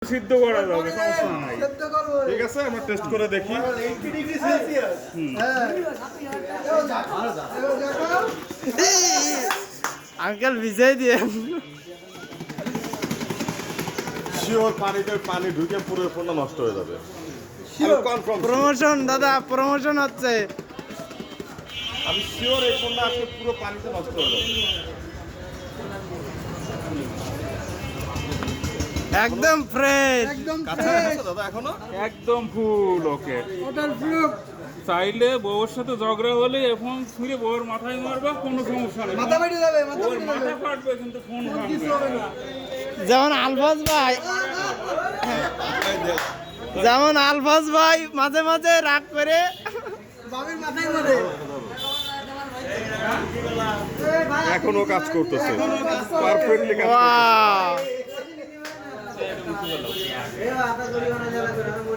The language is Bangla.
সিদ্ধ করা যাবে, সমস্যা নাই। ঠিক আছে, আমরা টেস্ট করে দেখি। আঙ্কেল ভিজাই দিয়ে শিওর পানি ঢুকে পুরো ফোনটা নষ্ট হয়ে যাবে। কনফার্ম, প্রমোশন দাদা, প্রমোশন হচ্ছে। আমি শিওর এই ফোনটা আজকে পুরো পানিতে নষ্ট হয়ে যাবে। একদম ফ্রেশ। কাছে আছে দাদা এখনো? একদম ফুল ওকে। চাইলে বউর সাথে ঝগড়া হলে এখন ছুঁড়ে বউর মাথায় মারবা, কোনো সমস্যা নেই। ওর মাথা ফাটবে কিন্তু ফোন ভাঙবে না। যেমন আলফাজ ভাই, যেমন আলফাজ ভাই মাঝে মাঝে রাগ করে এখনো কাজ করতেছে, পারফেক্টলি কাজ করতেছে। ওয়াও।